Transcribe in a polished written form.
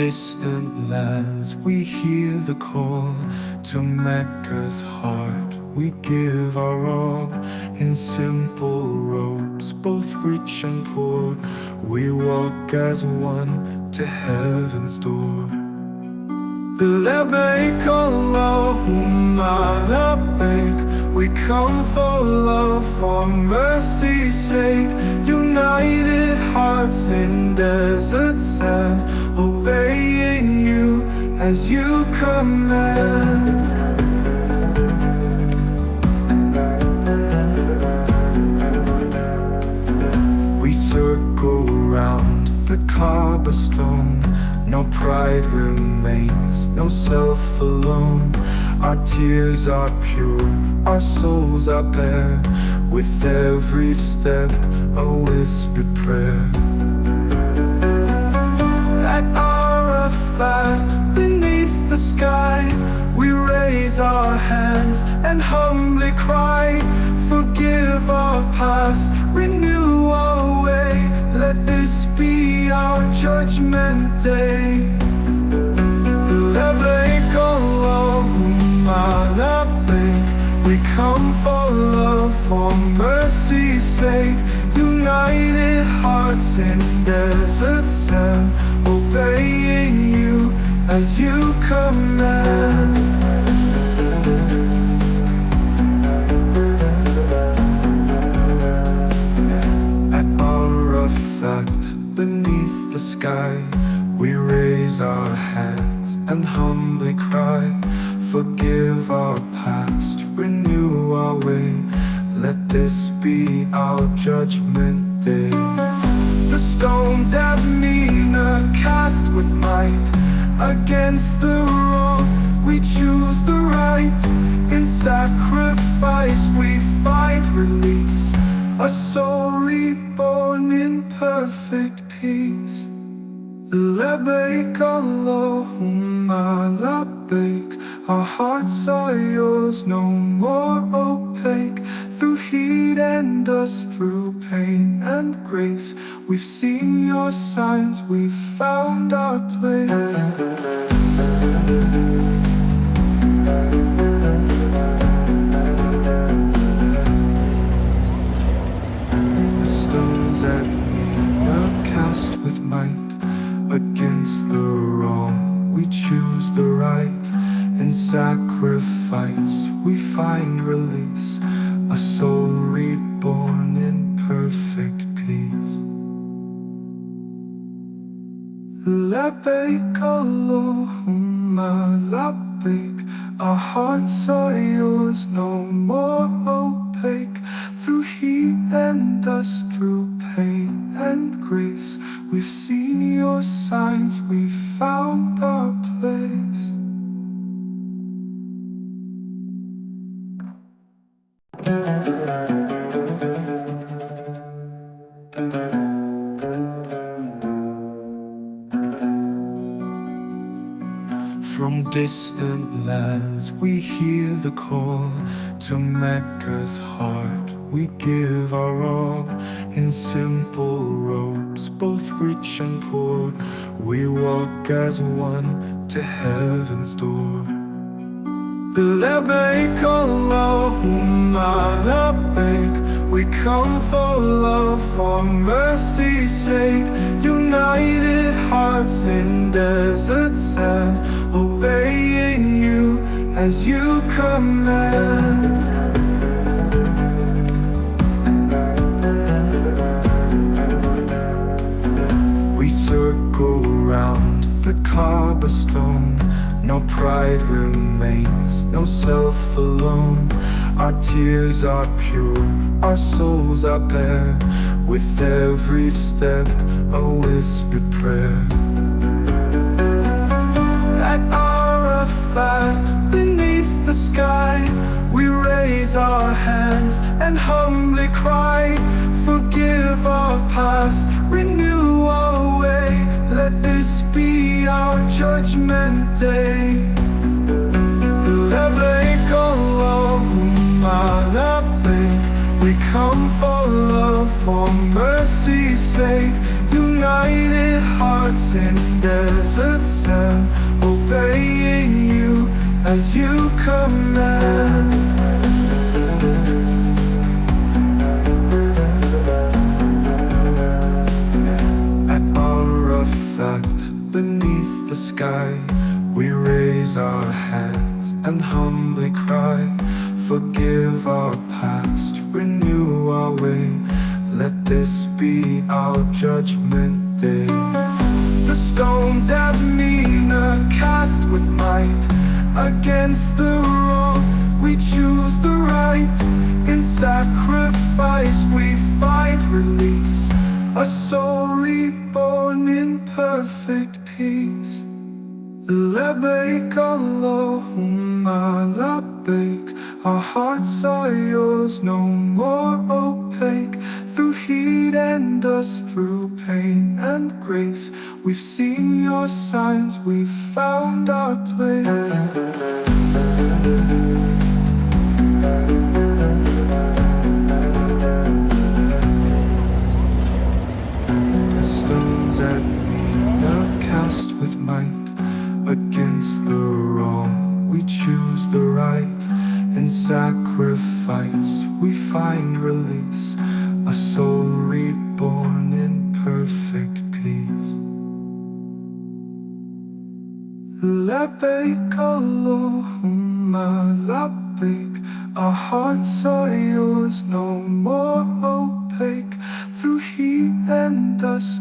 distant lands we hear the call. To Mecca's heart we give our all. In simple robes, both rich and poor, we walk as one to heaven's door. Labbaik Allahumma labbaik, we come for love, for mercy's sake. United hearts in desert sand, obeying you as you command. We circle round the Kaaba stone. No pride remains, no self alone. Our tears are pure, our souls are bare. With every step, a whispered prayer. At Arafat, beneath the sky, we raise our hands and humbly cry. Forgive our past, renew our way. Let this be our judgment day. Labbaik Allahumma labbaik, we come for love, for mercy's sake. United hearts in desert sand, obeying you as you command. Beneath the sky, we raise our hands and humbly cry. Forgive our past, renew our way. Let this be our judgment day. The stones at Mina cast with might. Against the wrong, we choose the right. In sacrifice we find release, a soul reborn in perfect peace. Labbaik Allahumma labbaik, our hearts are yours, no more opaque. Through heat and dust, through pain and grace, we've seen your signs, we've found our place. At Mina cast with might. Against the wrong, we choose the right. In sacrifice, we find release, a soul reborn in perfect peace. Labbaik Allahumma labbaik, our hearts are yours, no more opaque. Through heat and dust, through pain and grace, we've seen your signs, we've found our place. From distant lands we hear the call. To Mecca's heart we give our all. In simple robes, both rich and poor, we walk as one to heaven's door. Labbaik Allahumma labbaik, we come for love, for mercy's sake. United hearts in desert sand, obeying you as you command. We circle round the Kaaba stone. No pride remains, no self alone. Our tears are pure, our souls are bare. With every step, a whispered prayer. At Arafat, beneath the sky, we raise our hands and humbly cry. Forgive our past, renew our way. Let this be our judgment day. Labbaik Allahumma labbaik, we come for love, for mercy's sake. United hearts in deserts command. At Arafat, beneath the sky, we raise our hands and humbly cry, forgive our past, renew our way, let this be our judgment day. The stones at Mina cast with might, against the wrong we choose the right. In sacrifice we find release, a soul reborn in perfect peace. Labbaik Allahumma labbaik, our hearts are yours, no more opaque. Through heat and dust, through pain and grace, we've seen your signs, we've found our place. The stones at Mina cast with might, against the wrong we choose the right. In sacrifice we find release, a soul reborn in perfect peace. Labbaik Allahumma labbaik, our hearts are yours, no more opaque. Through heat and dust,